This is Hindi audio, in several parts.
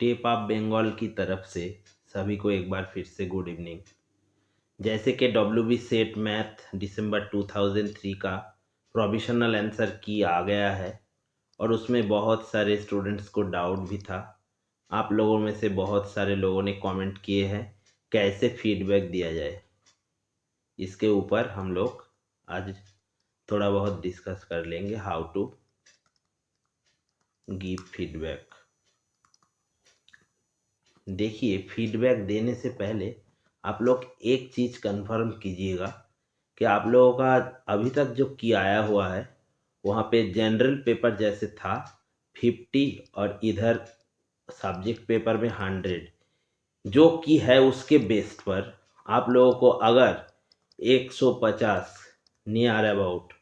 टेप ऑफ बंगाल की तरफ से सभी को एक बार फिर से गुड इवनिंग। जैसे कि WB सेट मैथ दिसंबर 2003 का प्रोविजनल आंसर की आ गया है और उसमें बहुत सारे स्टूडेंट्स को डाउट भी था। आप लोगों में से बहुत सारे लोगों ने कमेंट किए हैं कैसे फीडबैक दिया जाए। इसके ऊपर हम लोग आज थोड़ा बहुत डिस्कस कर लेंगे, हाउ टू गिव फीडबैक। देखिए, फीडबैक देने से पहले आप लोग एक चीज़ कंफर्म कीजिएगा कि आप लोगों का अभी तक जो की आया हुआ है वहाँ पे जनरल पेपर जैसे था 50 और इधर सब्जेक्ट पेपर में 100 जो की है उसके बेस पर आप लोगों को अगर 150 नियर अबाउट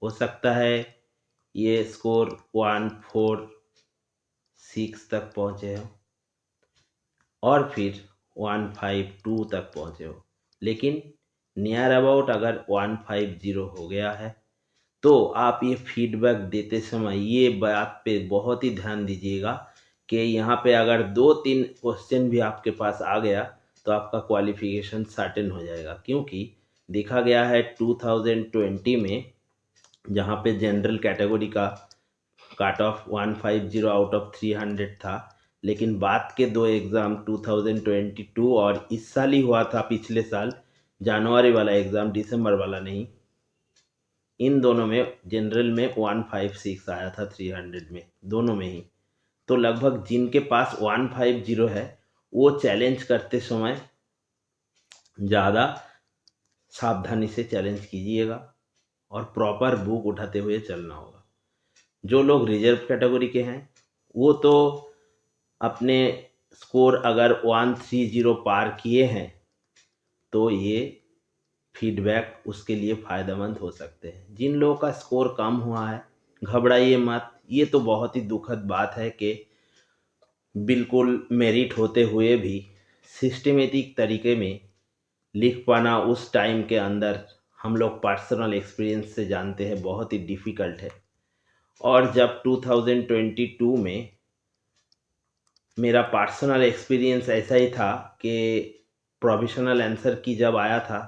हो सकता है ये स्कोर 146 तक पहुँचे हो और फिर 152 तक पहुँचे हो, लेकिन नियर अबाउट अगर 150 हो गया है तो आप ये फीडबैक देते समय ये बात पे बहुत ही ध्यान दीजिएगा कि यहाँ पे अगर 2-3 क्वेश्चन भी आपके पास आ गया तो आपका क्वालिफिकेशन सर्टेन हो जाएगा। क्योंकि देखा गया है 2020 में जहाँ पे जनरल कैटेगरी का कट ऑफ 150 आउट ऑफ 300 था, लेकिन बाद के दो एग्ज़ाम 2022 और इस साल ही हुआ था, पिछले साल जनवरी वाला एग्ज़ाम, दिसंबर वाला नहीं। इन दोनों में जनरल में 156 आया था 300 में, दोनों में ही। तो लगभग जिनके पास 150 है वो चैलेंज करते समय ज़्यादा सावधानी से चैलेंज कीजिएगा और प्रॉपर बुक उठाते हुए चलना होगा। जो लोग रिजर्व कैटेगरी के हैं वो तो अपने स्कोर अगर 130 पार किए हैं तो ये फीडबैक उसके लिए फ़ायदेमंद हो सकते हैं। जिन लोगों का स्कोर कम हुआ है घबराइए मत। ये तो बहुत ही दुखद बात है कि बिल्कुल मेरिट होते हुए भी सिस्टमेटिक तरीके में लिख पाना उस टाइम के अंदर हम लोग पर्सनल एक्सपीरियंस से जानते हैं बहुत ही डिफ़िकल्ट है। और जब 2022 में मेरा पर्सनल एक्सपीरियंस ऐसा ही था कि प्रोविजनल आंसर की जब आया था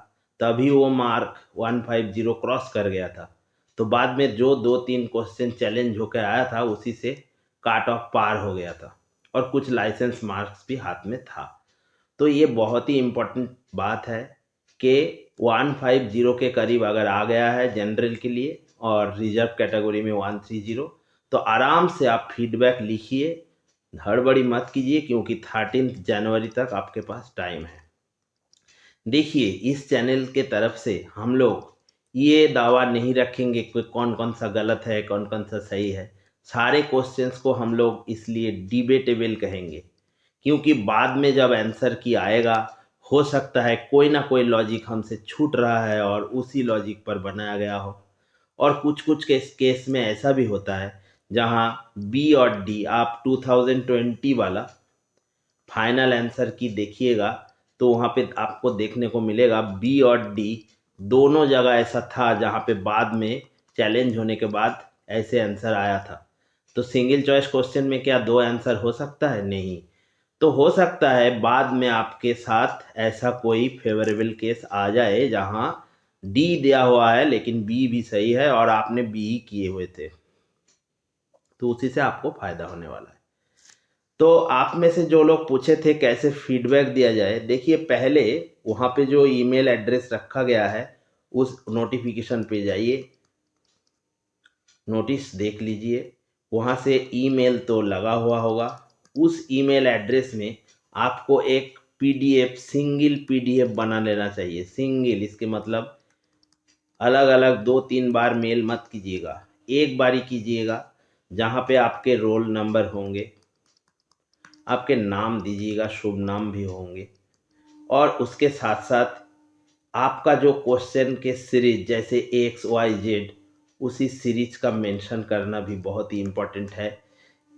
तभी वो मार्क 150 क्रॉस कर गया था। तो बाद में जो 2-3 क्वेश्चन चैलेंज होकर आया था उसी से काट ऑफ पार हो गया था और कुछ लाइसेंस मार्क्स भी हाथ में था। तो ये बहुत ही इम्पोर्टेंट बात है कि 150 के करीब अगर आ गया है जनरल के लिए और रिजर्व कैटेगरी में 130 तो आराम से आप फीडबैक लिखिए, हड़बड़ी मत कीजिए, क्योंकि 13 जनवरी तक आपके पास टाइम है। देखिए, इस चैनल के तरफ से हम लोग ये दावा नहीं रखेंगे कि कौन कौन सा गलत है कौन कौन सा सही है। सारे क्वेश्चंस को हम लोग इसलिए डिबेटेबल कहेंगे क्योंकि बाद में जब आंसर की आएगा हो सकता है कोई ना कोई लॉजिक हमसे छूट रहा है और उसी लॉजिक पर बनाया गया हो। और कुछ कुछ केस में ऐसा भी होता है जहां बी और डी, आप 2020 वाला फाइनल आंसर की देखिएगा तो वहाँ पे आपको देखने को मिलेगा बी और डी दोनों जगह ऐसा था जहाँ पे बाद में चैलेंज होने के बाद ऐसे आंसर आया था। तो सिंगल चॉइस क्वेश्चन में क्या दो आंसर हो सकता है? नहीं। तो हो सकता है बाद में आपके साथ ऐसा कोई फेवरेबल केस आ जाए जहाँ डी दिया हुआ है लेकिन बी भी सही है और आपने बी ही किए हुए थे, तो उसी से आपको फायदा होने वाला है। तो आप में से जो लोग पूछे थे कैसे फीडबैक दिया जाए, देखिए पहले वहाँ पे जो ईमेल एड्रेस रखा गया है उस नोटिफिकेशन पे जाइए, नोटिस देख लीजिए, वहाँ से ईमेल तो लगा हुआ होगा। उस ईमेल एड्रेस में आपको एक पीडीएफ, सिंगल पीडीएफ बना लेना चाहिए। सिंगल इसके मतलब अलग अलग 2-3 बार मेल मत कीजिएगा, एक बार ही कीजिएगा जहाँ पे आपके रोल नंबर होंगे, आपके नाम दीजिएगा, शुभ नाम भी होंगे और उसके साथ साथ आपका जो क्वेश्चन के सीरीज जैसे XYZ उसी सीरीज का मेंशन करना भी बहुत ही इम्पोर्टेंट है।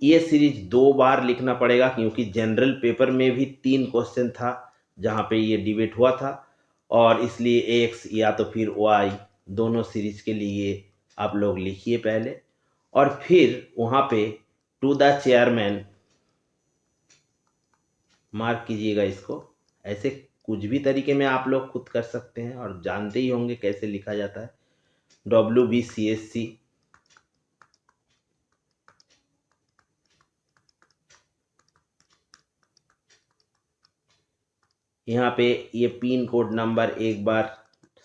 ये सीरीज 2 बार लिखना पड़ेगा क्योंकि जनरल पेपर में भी 3 क्वेश्चन था जहाँ पे ये डिबेट हुआ था और इसलिए X या तो फिर Y दोनों सीरीज के लिए आप लोग लिखिए पहले और फिर वहाँ पे टू द चेयरमैन मार्क कीजिएगा इसको। ऐसे कुछ भी तरीके में आप लोग खुद कर सकते हैं और जानते ही होंगे कैसे लिखा जाता है। WBCSC यहाँ पे ये पिन कोड नंबर एक बार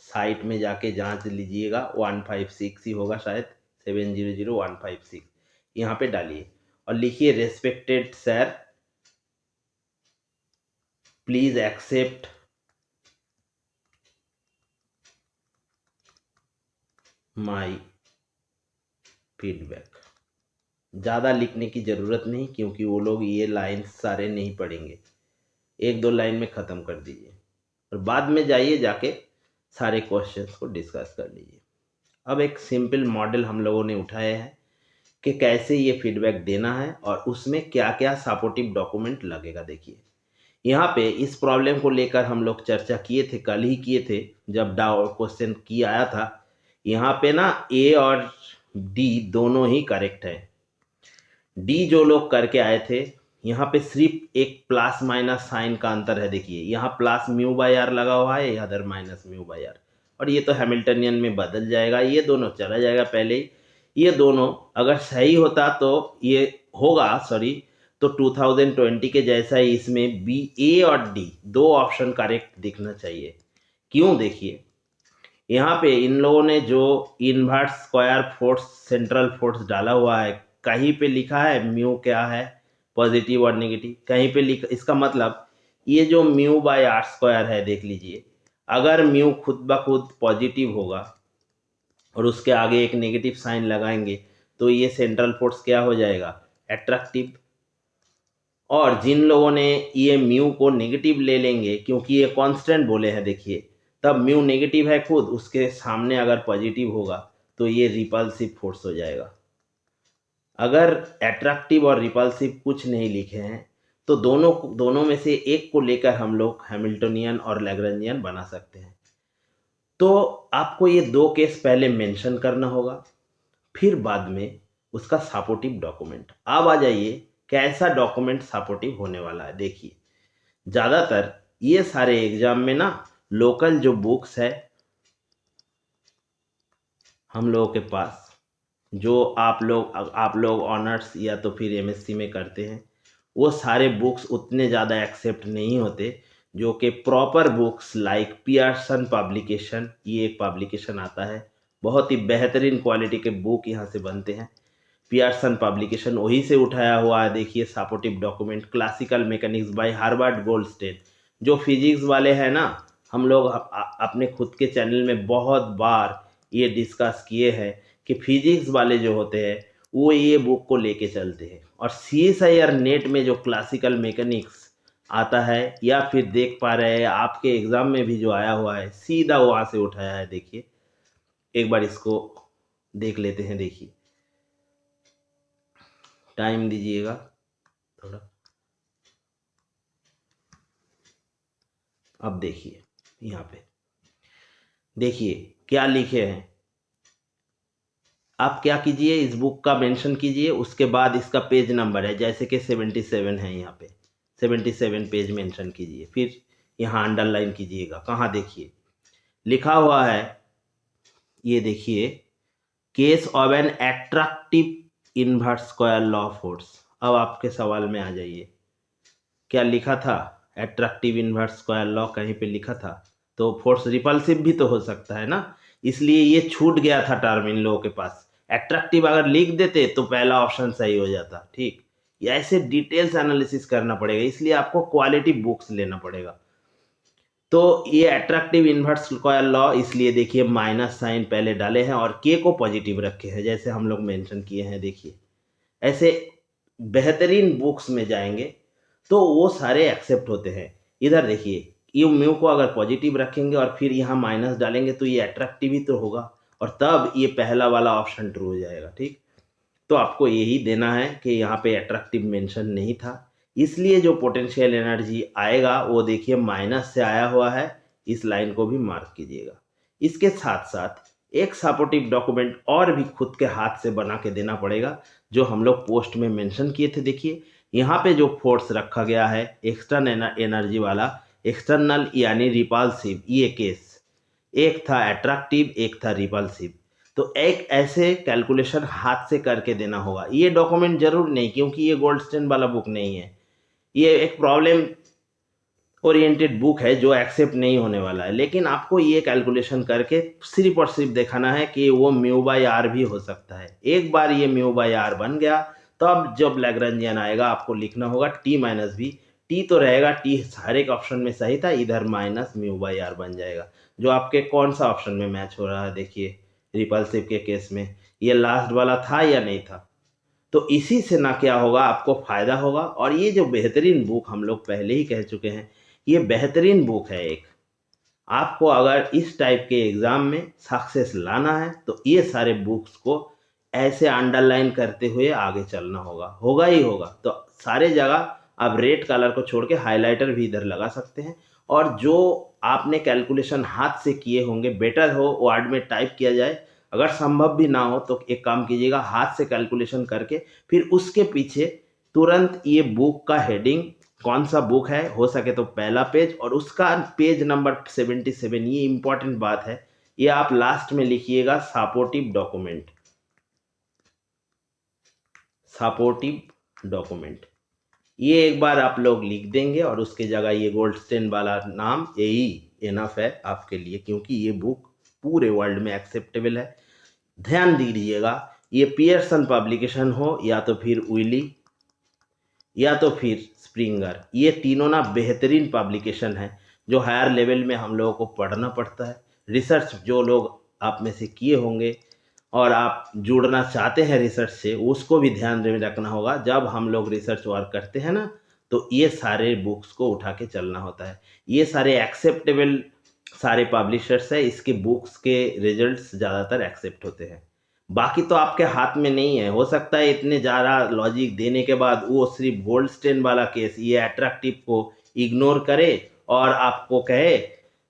साइट में जाके जांच लीजिएगा, 156 ही होगा शायद, 700156 यहाँ पे डालिए और लिखिए respected sir, please accept my feedback. ज़्यादा लिखने की ज़रूरत नहीं, क्योंकि वो लोग ये लाइन सारे नहीं पढ़ेंगे, एक दो लाइन में ख़त्म कर दीजिए और बाद में जाइए जाके सारे क्वेश्चंस को डिस्कस कर लीजिए। अब एक सिंपल मॉडल हम लोगों ने उठाया है कि कैसे ये फीडबैक देना है और उसमें क्या क्या सपोर्टिव डॉक्यूमेंट लगेगा। देखिए यहाँ पे इस प्रॉब्लम को लेकर हम लोग चर्चा किए थे, कल ही किए थे जब क्वेश्चन की आया था। यहाँ पे ना ए और डी दोनों ही करेक्ट है। डी जो लोग करके आए थे, यहाँ पे सिर्फ एक प्लस माइनस साइन का अंतर है। देखिए यहाँ प्लस म्यू बाय आर लगा हुआ है, इधर माइनस म्यू बाय आर, और ये तो हैमिल्टनियन में बदल जाएगा, ये दोनों चला जाएगा पहले ही। ये दोनों अगर सही होता तो ये होगा, सॉरी, तो 2020 के जैसा ही इसमें बी, ए और डी दो ऑप्शन करेक्ट दिखना चाहिए। क्यों? देखिए यहाँ पे इन लोगों ने जो inverse square force, central force डाला हुआ है, कहीं पे लिखा है म्यू क्या है, पॉजिटिव और नेगेटिव, कहीं पे लिखा, इसका मतलब ये जो म्यू बाय आर स्क्वायर है, देख लीजिए, अगर म्यू खुद ब खुद पॉजिटिव होगा और उसके आगे एक नेगेटिव साइन लगाएंगे तो ये सेंट्रल फोर्स क्या हो जाएगा, एट्रैक्टिव। और जिन लोगों ने ये म्यू को नेगेटिव ले लेंगे, क्योंकि ये कांस्टेंट बोले हैं, देखिए तब म्यू नेगेटिव है खुद, उसके सामने अगर पॉजिटिव होगा तो ये रिपल्सिव फोर्स हो जाएगा। अगर एट्रैक्टिव और रिपल्सिव कुछ नहीं लिखे हैं तो दोनों में से एक को लेकर हम लोग हैमिल्टनियन और लैग्रेंजियन बना सकते हैं। तो आपको ये दो केस पहले मेंशन करना होगा, फिर बाद में उसका सपोर्टिव डॉक्यूमेंट। अब आ जाइए कैसा डॉक्यूमेंट सपोर्टिव होने वाला है। देखिए ज़्यादातर ये सारे एग्जाम में ना लोकल जो बुक्स है हम लोगों के पास, जो आप लोग ऑनर्स या तो फिर एमएससी में करते हैं, वो सारे बुक्स उतने ज़्यादा एक्सेप्ट नहीं होते, जो कि proper books like Pearson publication, ये एक पब्लिकेशन आता है, बहुत ही बेहतरीन क्वालिटी के बुक यहाँ से बनते हैं। पियर्सन पब्लिकेशन वहीं से उठाया हुआ है। देखिए supportive document, classical mechanics bye Harvard Goldstein, जो फिजिक्स वाले हैं ना, हम लोग अपने खुद के चैनल में बहुत बार ये डिस्कस किए हैं कि फिजिक्स वाले जो होते हैं वो ये बुक को लेके चलते हैं। और CSIR नेट में जो क्लासिकल मैकेनिक्स आता है, या फिर देख पा रहे हैं आपके एग्जाम में भी जो आया हुआ है, सीधा वहाँ से उठाया है। देखिए एक बार इसको देख लेते हैं। देखिए टाइम दीजिएगा थोड़ा। अब देखिए यहाँ पे देखिए क्या लिखे हैं। आप क्या कीजिए, इस बुक का मेंशन कीजिए, उसके बाद इसका पेज नंबर है, जैसे कि 77 है, यहाँ पे 77 पेज मेंशन कीजिए, फिर यहाँ अंडरलाइन कीजिएगा। कहाँ? देखिए लिखा हुआ है, ये देखिए, case of an attractive inverse square law force. अब आपके सवाल में आ जाइए, क्या लिखा था? एट्रैक्टिव इनवर्स स्क्वायर लॉ कहीं पे लिखा था, तो फोर्स रिपल्सिव भी तो हो सकता है ना, इसलिए ये छूट गया था टर्म इन लोगों के पास। एट्रैक्टिव अगर लिख देते तो पहला ऑप्शन सही हो जाता। ठीक, ये ऐसे डिटेल्स एनालिसिस करना पड़ेगा, इसलिए आपको क्वालिटी बुक्स लेना पड़ेगा। तो ये अट्रैक्टिव इनवर्स स्क्वायर लॉ, इसलिए देखिए माइनस साइन पहले डाले हैं और के को पॉजिटिव रखे हैं, जैसे हम लोग मेंशन किए हैं। देखिए ऐसे बेहतरीन बुक्स में जाएंगे तो वो सारे एक्सेप्ट होते हैं। इधर देखिए, ये म्यू को अगर पॉजिटिव रखेंगे और फिर यहाँ माइनस डालेंगे तो ये अट्रैक्टिव ही तो होगा, और तब ये पहला वाला ऑप्शन ट्रू हो जाएगा। ठीक, तो आपको यही देना है कि यहाँ पे अट्रैक्टिव मेंशन नहीं था, इसलिए जो पोटेंशियल एनर्जी आएगा वो देखिए माइनस से आया हुआ है, इस लाइन को भी मार्क कीजिएगा। इसके साथ साथ एक सपोर्टिव डॉक्यूमेंट और भी खुद के हाथ से बना के देना पड़ेगा, जो हम लोग पोस्ट में मेंशन किए थे। देखिए यहाँ पे जो फोर्स रखा गया है एक्सटर्नल एनर्जी वाला, एक्सटर्नल यानी रिपल्सिव, ये केस एक था अट्रैक्टिव, एक था रिपल्सिव। तो एक ऐसे कैलकुलेशन हाथ से करके देना होगा। ये डॉक्यूमेंट जरूर नहीं, क्योंकि ये गोल्डस्टेन वाला बुक नहीं है, ये एक प्रॉब्लम ओरिएंटेड बुक है जो एक्सेप्ट नहीं होने वाला है। लेकिन आपको ये कैलकुलेशन करके सिर्फ और सिर्फ दिखाना है कि वो म्यू बाई आर भी हो सकता है। एक बार ये म्यू बाई आर बन गया, तब जब लैग्रेंजियन आएगा आपको लिखना होगा टी माइनस बी। टी तो रहेगा, टी हर एक ऑप्शन में सही था, इधर माइनस म्यू बाई आर बन जाएगा। जो आपके कौन सा ऑप्शन में मैच हो रहा है देखिए, रिपल्सिव के केस में ये लास्ट वाला था या नहीं था। तो इसी से ना क्या होगा, आपको फायदा होगा। और ये जो बेहतरीन बुक हम लोग पहले ही कह चुके हैं, ये बेहतरीन बुक है एक। आपको अगर इस टाइप के एग्जाम में सक्सेस लाना है तो ये सारे बुक्स को ऐसे अंडरलाइन करते हुए आगे चलना होगा, होगा ही होगा। तो सारे जगह आप रेड कलर को छोड़ के हाइलाइटर भी इधर लगा सकते हैं। और जो आपने कैलकुलेशन हाथ से किए होंगे, बेटर हो वर्ड में टाइप किया जाए। अगर संभव भी ना हो तो एक काम कीजिएगा, हाथ से कैलकुलेशन करके फिर उसके पीछे तुरंत ये बुक का हेडिंग कौन सा बुक है, हो सके तो पहला पेज और उसका पेज नंबर 77, ये इंपॉर्टेंट बात है, ये आप लास्ट में लिखिएगा सपोर्टिव डॉक्यूमेंट, सपोर्टिव डॉक्यूमेंट। ये एक बार आप लोग लिख देंगे और उसके जगह ये गोल्डस्टेन वाला नाम यही इनफ है आपके लिए, क्योंकि ये बुक पूरे वर्ल्ड में एक्सेप्टेबल है। ध्यान दीजिएगा, ये पियर्सन पब्लिकेशन हो या तो फिर उइली या तो फिर स्प्रिंगर, ये तीनों ना बेहतरीन पब्लिकेशन है जो हायर लेवल में हम लोगों को पढ़ना पड़ता है। रिसर्च जो लोग आप में से किए होंगे और आप जुड़ना चाहते हैं रिसर्च से, उसको भी ध्यान में रखना होगा। जब हम लोग रिसर्च वर्क करते हैं ना, तो ये सारे बुक्स को उठा के चलना होता है। ये सारे एक्सेप्टेबल सारे पब्लिशर्स है, इसके बुक्स के रिजल्ट्स ज़्यादातर एक्सेप्ट होते हैं। बाकी तो आपके हाथ में नहीं है। हो सकता है इतने ज़्यादा लॉजिक देने के बाद वो सिर्फ गोल्डस्टेन वाला केस, ये अट्रैक्टिव को इग्नोर करे और आपको कहे,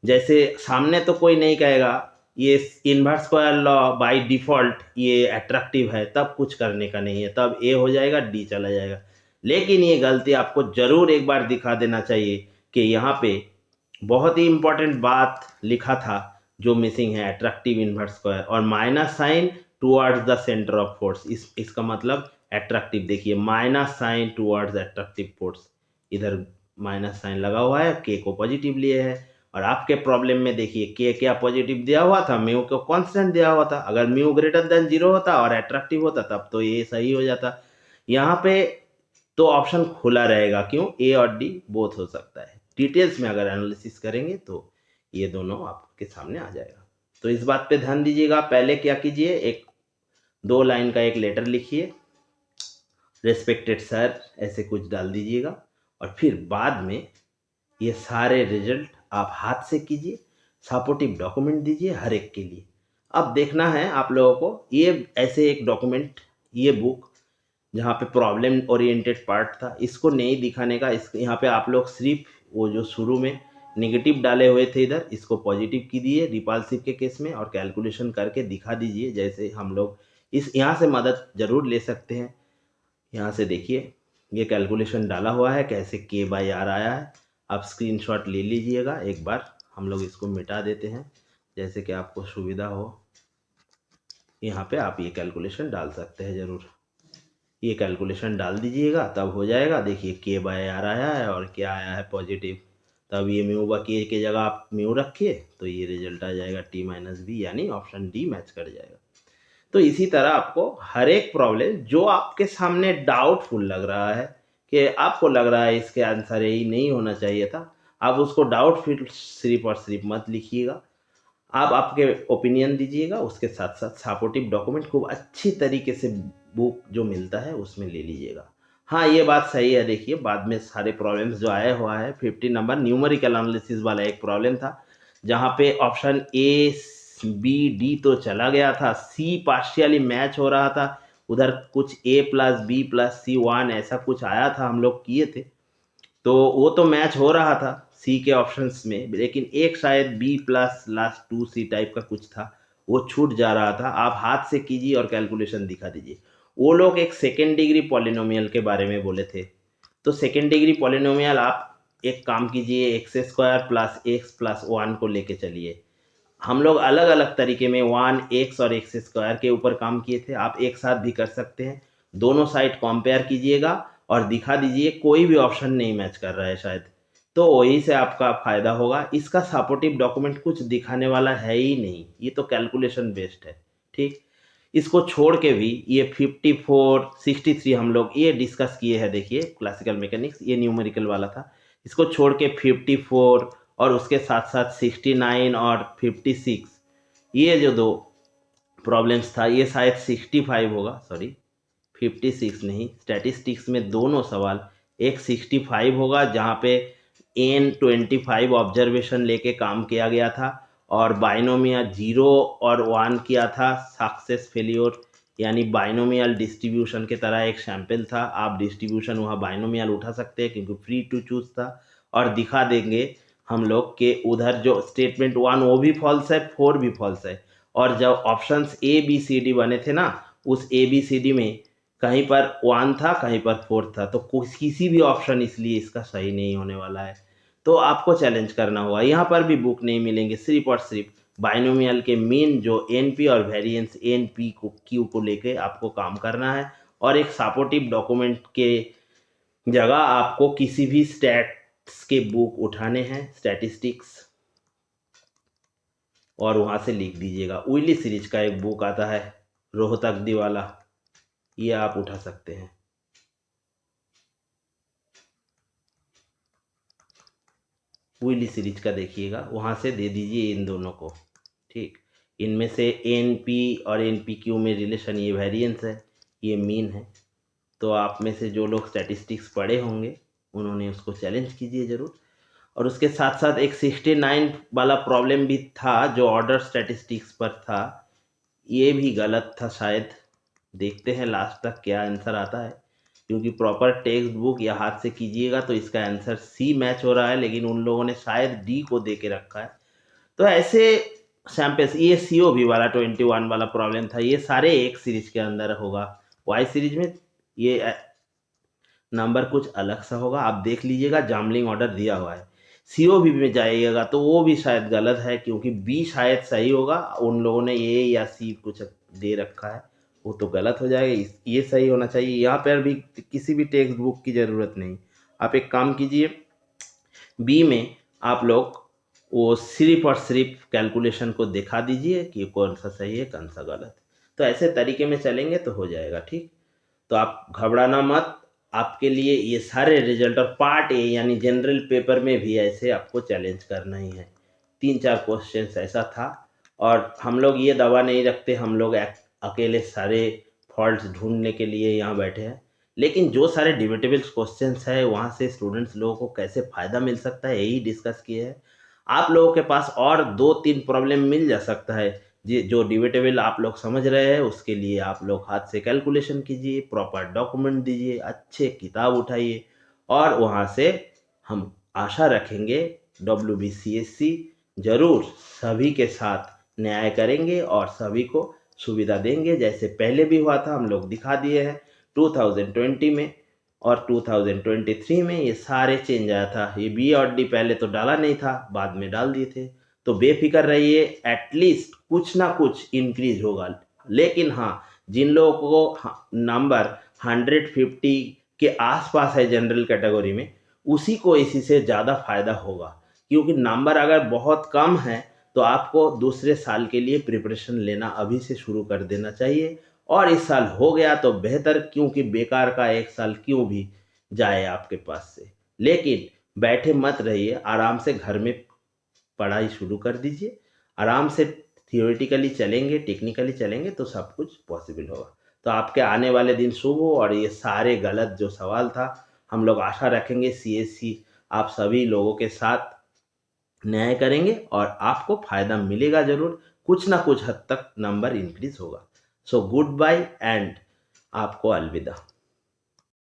जैसे सामने तो कोई नहीं कहेगा ये inverse square law by default ये अट्रैक्टिव है, तब कुछ करने का नहीं है, तब ए हो जाएगा, डी चला जाएगा। लेकिन ये गलती आपको जरूर एक बार दिखा देना चाहिए कि यहाँ पे बहुत ही इंपॉर्टेंट बात लिखा था जो मिसिंग है, अट्रैक्टिव इनवर्स स्क्वायर और minus sign towards the centre of force. इसका मतलब अट्रैक्टिव, देखिए minus sign towards attractive force, इधर माइनस साइन लगा हुआ है, के को पॉजिटिव लिए है। और आपके प्रॉब्लम में देखिए के क्या पॉजिटिव दिया हुआ था, म्यू को कांस्टेंट दिया हुआ था। अगर म्यू ग्रेटर देन 0 होता और अट्रैक्टिव होता तब तो ये सही हो जाता। यहाँ पे तो ऑप्शन खुला रहेगा, क्यों, ए और डी बोथ हो सकता है। डिटेल्स में अगर एनालिसिस करेंगे तो ये दोनों आपके सामने आ जाएगा। तो इस बात पे ध्यान दीजिएगा। पहले क्या कीजिए, एक 2 लाइन का एक लेटर लिखिए, रेस्पेक्टेड सर ऐसे कुछ डाल दीजिएगा। और फिर बाद में ये सारे रिजल्ट आप हाथ से कीजिए, सपोर्टिव डॉक्यूमेंट दीजिए हर एक के लिए। अब देखना है आप लोगों को, ये ऐसे एक डॉक्यूमेंट, ये बुक जहाँ पे प्रॉब्लम ओरिएंटेड पार्ट था, इसको नहीं दिखाने का, इस यहाँ पे आप लोग सिर्फ वो जो शुरू में नेगेटिव डाले हुए थे इधर, इसको पॉजिटिव कीजिए रिपल्सिव के केस में और कैलकुलेशन करके दिखा दीजिए। जैसे हम लोग इस यहाँ से मदद जरूर ले सकते हैं। यहाँ से देखिए ये कैलकुलेशन डाला हुआ है, कैसे के बाई आर आया है। आप स्क्रीनशॉट ले लीजिएगा एक बार, हम लोग इसको मिटा देते हैं जैसे कि आपको सुविधा हो। यहाँ पे आप ये कैलकुलेशन डाल सकते हैं ज़रूर, ये कैलकुलेशन डाल दीजिएगा तब हो जाएगा। देखिए के बाई आर आया है और क्या आया है पॉजिटिव, तब ये म्यू बा के जगह आप म्यू रखिए तो ये रिजल्ट आ जाएगा टी माइनस बी, यानी ऑप्शन डी मैच कर जाएगा। तो इसी तरह आपको हर एक प्रॉब्लम जो आपके सामने डाउटफुल लग रहा है, कि आपको लग रहा है इसके आंसर यही नहीं होना चाहिए था, आप उसको डाउटफुल सिर्फ और सिर्फ मत लिखिएगा। आप आपके ओपिनियन दीजिएगा, उसके साथ साथ सपोर्टिव डॉक्यूमेंट खूब अच्छी तरीके से बुक जो मिलता है उसमें ले लीजिएगा। हाँ ये बात सही है, देखिए बाद में सारे प्रॉब्लम्स जो आया हुआ है 50 नंबर न्यूमेरिकल एनालिसिस वाला एक प्रॉब्लम था जहाँ पे ऑप्शन ए बी डी तो चला गया था, सी पार्शियली मैच हो रहा था, उधर कुछ ए प्लस बी प्लस सी 1 ऐसा कुछ आया था, हम लोग किए थे तो वो तो मैच हो रहा था सी के ऑप्शंस में, लेकिन एक शायद B plus last 2 C type का कुछ था, वो छूट जा रहा था। आप हाथ से कीजिए और कैलकुलेशन दिखा दीजिए। वो लोग एक सेकेंड डिग्री पॉलिनोमियल के बारे में बोले थे, तो सेकेंड डिग्री पॉलिनोमियल आप एक काम कीजिए, x square plus x plus 1 को लेके चलिए। हम लोग अलग अलग तरीके में 1x और एक्स स्क्वायर के ऊपर काम किए थे, आप एक साथ भी कर सकते हैं। दोनों साइड कंपेयर कीजिएगा और दिखा दीजिए कोई भी ऑप्शन नहीं मैच कर रहा है शायद, तो वही से आपका फायदा होगा। इसका सपोर्टिव डॉक्यूमेंट कुछ दिखाने वाला है ही नहीं, ये तो कैलकुलेशन बेस्ड है। ठीक, इसको छोड़ के भी ये 54 63 हम लोग ये डिस्कस किए हैं। देखिए क्लासिकल मैकेनिक्स ये न्यूमेरिकल वाला था, इसको छोड़ के 54 और उसके साथ साथ 69 और 56 ये जो दो प्रॉब्लम्स था, ये शायद 65 होगा, सॉरी 56 नहीं, स्टैटिस्टिक्स में दोनों सवाल, एक 65 होगा जहाँ पे N25 ऑब्जर्वेशन लेके काम किया गया था और बाइनोमियल 0 और 1 किया था, सक्सेस फेलियर यानी बाइनोमियल डिस्ट्रीब्यूशन के तरह एक सैंपल था। आप डिस्ट्रीब्यूशन वहाँ बाइनोमियल उठा सकते हैं क्योंकि फ्री टू चूज था, और दिखा देंगे हम लोग के उधर जो स्टेटमेंट 1 वो भी फॉल्स है, 4 भी फॉल्स है। और जब options A B C D बने थे ना, उस ए बी सी डी में कहीं पर 1 था कहीं पर 4 था, तो किसी भी ऑप्शन इसलिए इसका सही नहीं होने वाला है। तो आपको चैलेंज करना होगा। यहाँ पर भी बुक नहीं मिलेंगे, सिर्फ और सिर्फ बाइनोमियल के मीन जो एनपी और वेरिएंस एनपी को क्यू को लेके आपको काम करना है, और एक सपोर्टिव डॉक्यूमेंट के जगह आपको किसी भी स्टैट्स के बुक उठाने हैं, स्टैटिस्टिक्स, और वहाँ से लिख दीजिएगा। उइली सीरीज का एक बुक आता है रोहतकदी वाला, ये आप उठा सकते हैं। उइली सीरीज का देखिएगा, वहाँ से दे दीजिए इन दोनों को। ठीक, इनमें से एन पी और एन पी क्यू में रिलेशन, ये वेरिएंस है, ये मीन है। तो आप में से जो लोग स्टैटिस्टिक्स पढ़े होंगे उन्होंने उसको चैलेंज कीजिए ज़रूर। और उसके साथ साथ एक 69 वाला प्रॉब्लम भी था जो ऑर्डर स्टैटिस्टिक्स पर था, ये भी गलत था शायद। देखते हैं लास्ट तक क्या आंसर आता है, क्योंकि प्रॉपर टेक्स्ट बुक या हाथ से कीजिएगा तो इसका आंसर सी मैच हो रहा है, लेकिन उन लोगों ने शायद डी को दे के रखा है। तो ऐसे सैंपल्स, ये सीओ भी वाला 21 वाला प्रॉब्लम था, ये सारे एक सीरीज के अंदर होगा। वाई सीरीज में ये नंबर कुछ अलग सा होगा, आप देख लीजिएगा, जामलिंग ऑर्डर दिया हुआ है। सीओ भी में जाइएगा तो वो भी शायद गलत है, क्योंकि बी शायद सही होगा, उन लोगों ने ए या सी कुछ दे रखा है, वो तो गलत हो जाएगा। ये सही होना चाहिए। यहाँ पर भी किसी भी टेक्स्ट बुक की ज़रूरत नहीं, आप एक काम कीजिए, बी में आप लोग वो सिर्फ और सिर्फ कैलकुलेशन को दिखा दीजिए कि कौन सा सही है कौन सा गलत है। तो ऐसे तरीके में चलेंगे तो हो जाएगा। ठीक, तो आप घबराना मत, आपके लिए ये सारे रिजल्ट, और पार्ट ए यानी जनरल पेपर में भी ऐसे आपको चैलेंज करना ही है। 3-4 क्वेश्चंस ऐसा था, और हम लोग ये दवा नहीं रखते, हम लोग अकेले सारे फॉल्ट्स ढूंढने के लिए यहाँ बैठे हैं, लेकिन जो सारे डिबेटेबल क्वेश्चंस है वहाँ से स्टूडेंट्स लोगों को कैसे फ़ायदा मिल सकता है यही डिस्कस किए हैं। आप लोगों के पास और 2-3 प्रॉब्लम मिल जा सकता है जो डिबेटेबल आप लोग समझ रहे हैं, उसके लिए आप लोग हाथ से कैलकुलेशन कीजिए, प्रॉपर डॉक्यूमेंट दीजिए, अच्छे किताब उठाइए, और वहाँ से हम आशा रखेंगे WBCSC जरूर सभी के साथ न्याय करेंगे और सभी को सुविधा देंगे। जैसे पहले भी हुआ था, हम लोग दिखा दिए हैं 2020 में और 2023 में ये सारे चेंज आया था। ये बी और डी पहले तो डाला नहीं था, बाद में डाल दिए थे। तो बेफिक्र रहिए, एटलीस्ट कुछ ना कुछ इंक्रीज होगा। लेकिन हाँ, जिन लोगों को नंबर 150 के आसपास है जनरल कैटेगरी में, उसी को इसी से ज़्यादा फायदा होगा, क्योंकि नंबर अगर बहुत कम है तो आपको दूसरे साल के लिए प्रिपरेशन लेना अभी से शुरू कर देना चाहिए। और इस साल हो गया तो बेहतर, क्योंकि बेकार का एक साल क्यों भी जाए आपके पास से। लेकिन बैठे मत रहिए, आराम से घर में पढ़ाई शुरू कर दीजिए, आराम से थियोरेटिकली चलेंगे, टेक्निकली चलेंगे तो सब कुछ पॉसिबल होगा। तो आपके आने वाले दिन शुभ हो, और ये सारे गलत जो सवाल था हम लोग आशा रखेंगे CSC आप सभी लोगों के साथ न्याय करेंगे और आपको फायदा मिलेगा जरूर, कुछ ना कुछ हद तक नंबर इंक्रीज होगा। सो गुड बाय एंड आपको अलविदा।